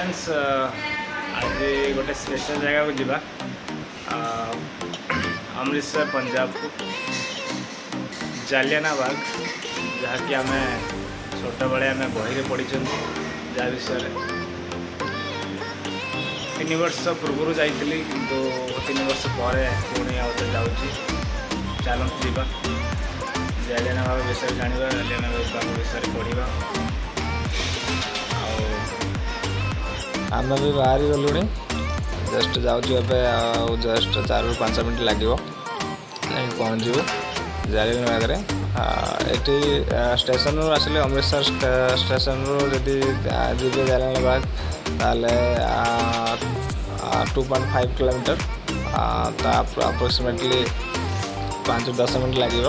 Friends आज गोटे special जगह को जीवा अमृतसर पंजाब को जालियाना बाग जहाँकि आम छोट बड़े आम बही पढ़ी जहाँ विषय 3 वर्ष पूर्व जाइली किंतु 3 वर्ष पर पुणी आउे जाऊँगी चलते जीवा जालियाना बाग विषय जाना जालियाना बाग विषय पढ़ा आम भी बाहरी गलुणी जस्ट जाऊँ एवं जस्ट 4 ରୁ 5 मिनट लगे पहुँचू जालियाना बाग ये स्टेशन रू आसिले अमृतसर स्टेशन रू जदि जी जालियाना बाग ताले 2.5 किलोमीटर अप्रोक्सीमेटली 5-10 मिनट लगे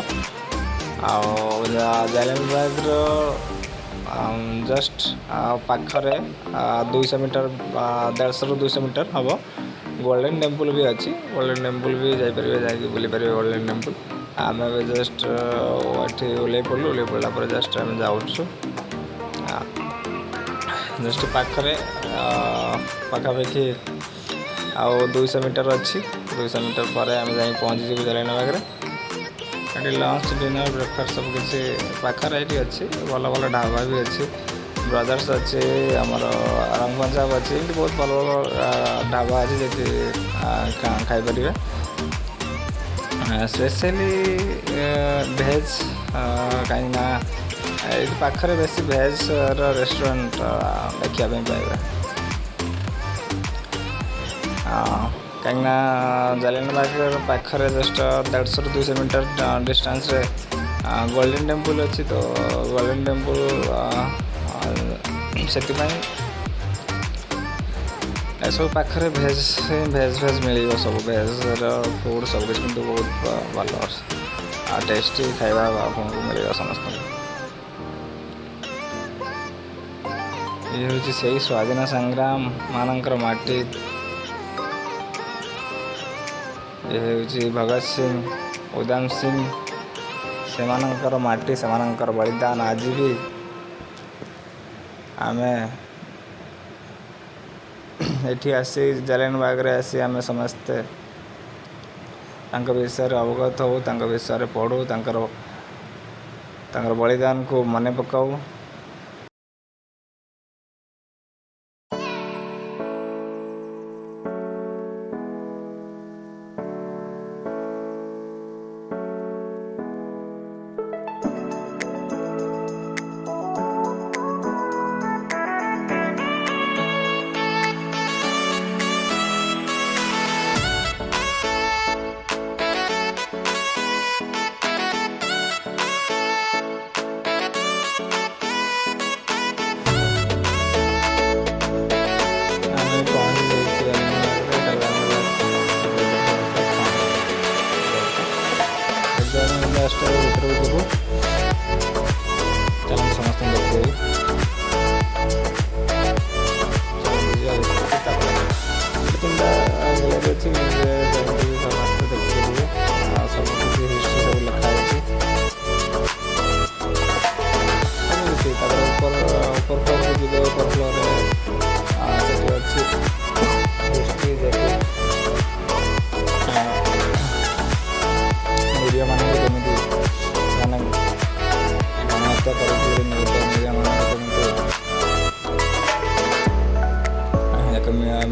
जालियाना बाग जस्ट पाखरे 200 मीटर 150 ରୁ 200 मीटर हम गोल्डन टेम्पल भी अच्छी गोल्डन टेम्पल भी जापर जा बुली पारे गोल्डन टेम्पल आम जस्ट ये ओल्ल पड़ू ओल्ल पड़ा पर जस्ट आम जाऊँ जस्ट पाखरे पाखापाखि आउ 200 मीटर अच्छी 200 मीटर पर आम जा पहुँची जालियाना बाग ये लंच डिनर ब्रेकफास्ट सब किसी पाखर ये अच्छी भल भल ढाबा भी अच्छी ब्रदर्स अच्छे आमर पंजाब अच्छी बहुत भल भल ढाबा अच्छी जी खाईपर स्पेशली भेज कहीं ये पाखरे बेसी भेज रेस्टोरेंट देखापी पाइबा कहीं जालियाना बाग पाखरे जस्ट 150 ରୁ 200 मीटर डिस्टेंस रे गोल्डन टेम्पल अच्छी तो गोल्डन टेम्पल से सब पाखरे भेज भेज भेज मिल सब भेज फूड सब कुछ किंतु बहुत भल टेस्टी खाଇବା आपको मिलेगा समस्त ये हूँ से स्वाधीन संग्राम मानकर माटी ये हूँ भगत सिंह उधम सिंह से माटी से बलिदान आज भी आम ये आसी जालियाना बाग आसी आम समस्ते विषय अवगत हो विषय पढ़ू बलिदान को मन पकाऊ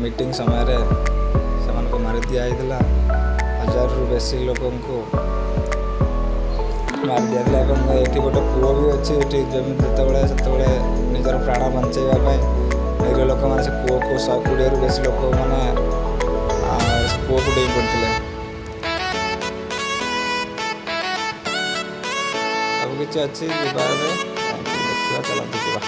मीटिंग समय से मारी दिया 1000 ରୁ बेसी लोक को मारी दिया ये गोटे पुओ भी अच्छी जिते से निजर प्राण बचाइवाई निर लोक मैंने से पुओ को 120 ରୁ बेसी लोक मैंने पुओ को डे पड़ते सबकि अच्छी देखा चलते जावा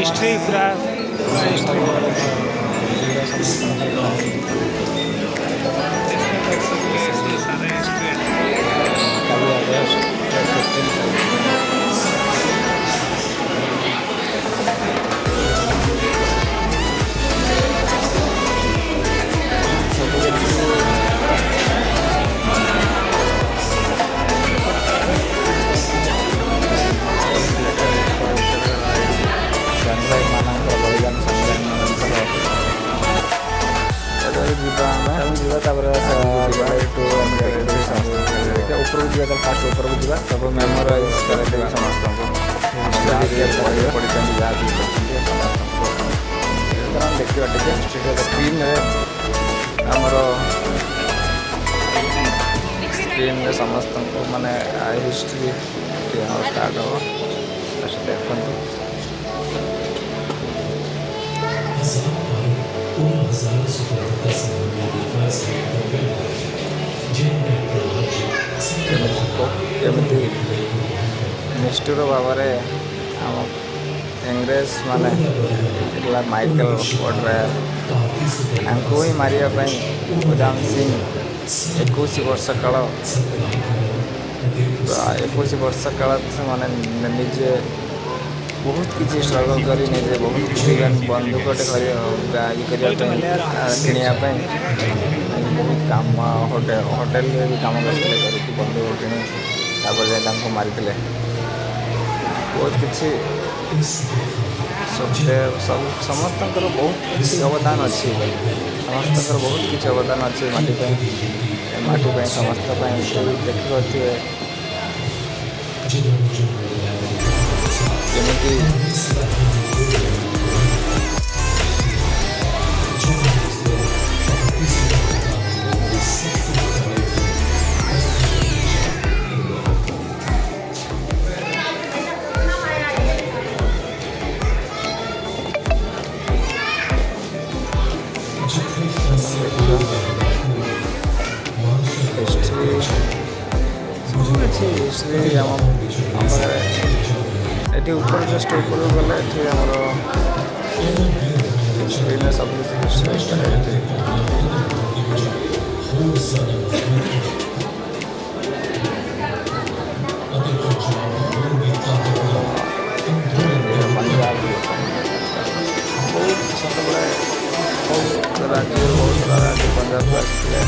हिस्ट्री पूरा ऊपर जाए फास्ट ऊपर को जावा सब मेमोराइज कर समस्त देखा टे स्क्रीन आमर स्क्रीन समस्त माने हिस्ट्री स्टार्ट हम देखु केमती निष्ठुर भाव आम इंग्रेज माने माइकल को ही मारे उधाम सिंह 21 वर्ष काल 21 वर्ष काल से निजे बहुत किसी स्ट्रगल कर निजे बहुत किसी बंदूकटे किणापी बहुत काम होटेल भी काम करते बंदूक किणी जाए मारी बहुत किसी समस्त बहुत किसी अवदान अच्छी समस्त बहुत किसी अवदान अच्छी माटी समस्त देखी पारे जमीती हिस्ट्री ये ऊपर जस्ट ऊपर गले स्क्रीन सब हिस्ट्री पंजाब बहुत सब राज्य बहुत राज्य पंजाब आसते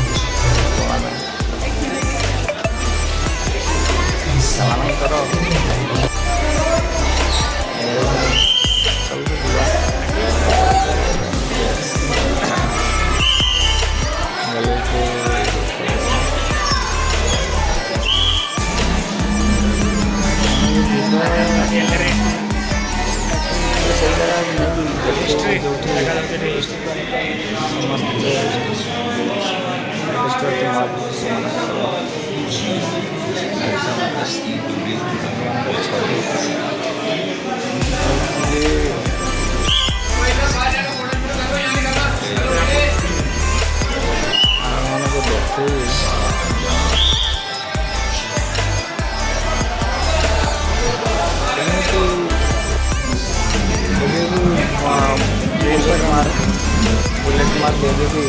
बुलेट मार्क दे भी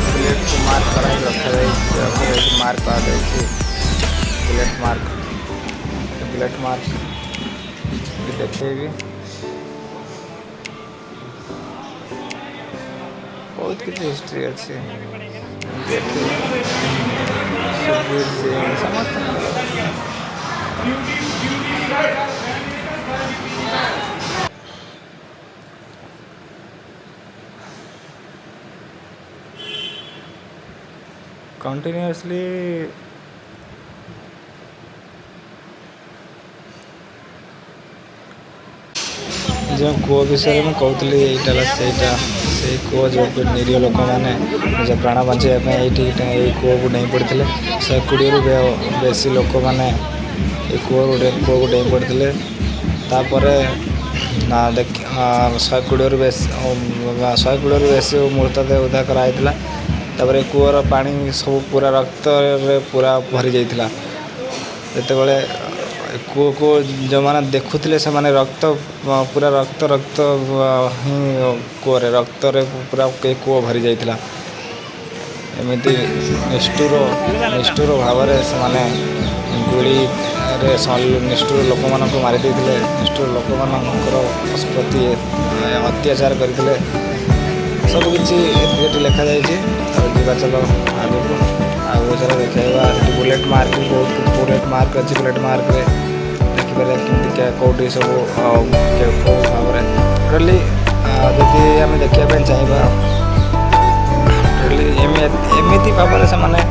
बुलेट को मार्क करा रखा मार्क आ बुलेट मार्क देखे भी बहुत किसी हिस्ट्री अच्छी समस्त कंटिन्यूअसली जो कूह विषय में कहती से कूह जो निरीह लोक मैंने निज प्राण बचाई ये कूह को डेई पड़ते 120 बेसी लोक मैंने कूह को डेई पड़ते ना देख 120 बेसी मृतदेह उद्धार कराई ତାପରେ କୂଅର ପାଣି ସବୁ ପୁରା ରକ୍ତରେ ପୁରା ଭରି ଯାଇଥିଲା। ଯେତେବେଳେ କୂଅକୁ ଯେଉଁମାନେ ଦେଖୁଥିଲେ ସେମାନେ ପୁରା ରକ୍ତ ହିଁ କୂଅରେ ରକ୍ତରେ ପୁରା କୂଅ ଭରି ଯାଇଥିଲା। ଏମିତି ନିଷ୍ଠୁର ଭାବରେ ସେମାନେ ଗୁଳିରେ ନିଷ୍ଠୁର ଲୋକମାନଙ୍କୁ ମାରି ଦେଇଥିଲେ। ନିଷ୍ଠୁର ଲୋକମାନଙ୍କର ପ୍ରତି ଅତ୍ୟାଚାର କରିଥିଲେ। ସବୁକିଛି ଏଠି ଲେଖାଯାଇଛି। ଆଉ ଯିବା ଚାଲ ଆଗକୁ ଆଉ ସାରା ଦେଖାଇବା। ସେଠି ବୁଲେଟ୍ ମାର୍କ ବି ବହୁତ ବୁଲେଟ୍ ମାର୍କ ଅଛି। ବୁଲେଟ୍ ମାର୍କରେ ଦେଖିପାରିବା କେମିତି କେଉଁଠି ସବୁ କେଉଁ ଭାବରେ ଟୋଟାଲି ଯଦି ଆମେ ଦେଖିବା ପାଇଁ ଚାହିଁବା ଟୋଟାଲି ଏମିତି ଭାବରେ ସେମାନେ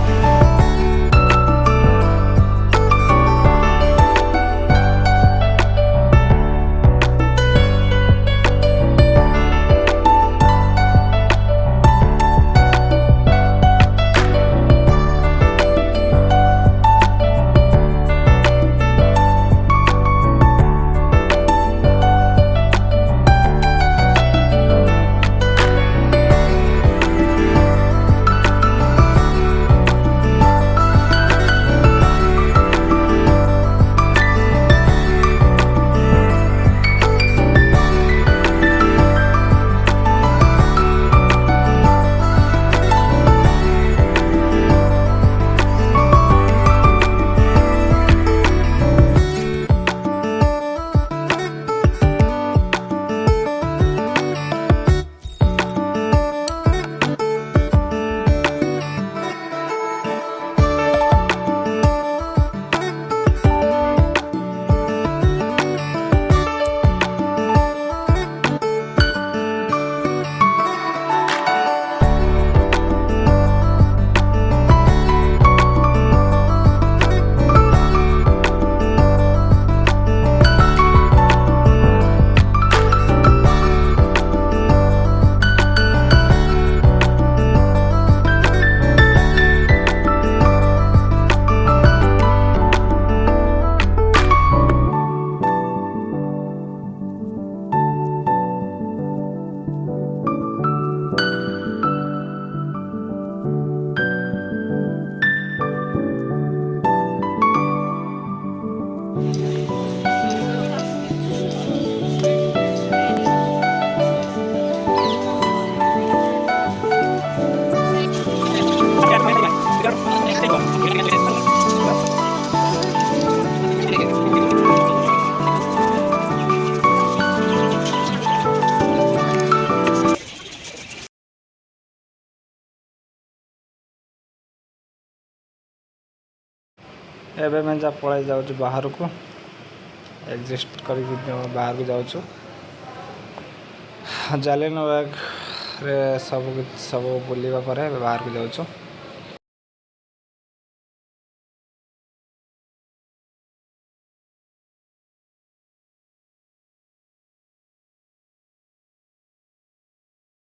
ଏବେ ଆମେ ପଳାଇ ଯାଉଛୁ ବାହାରକୁ ଏକ୍ଜିଷ୍ଟ କରିକି ବାହାରକୁ ଯାଉଛୁ। ଜାଲିଆନାୱାଲା ବାଗରେ ସବୁ ବୁଲିବା ପରେ ଏବେ ବାହାରକୁ ଯାଉଛୁ।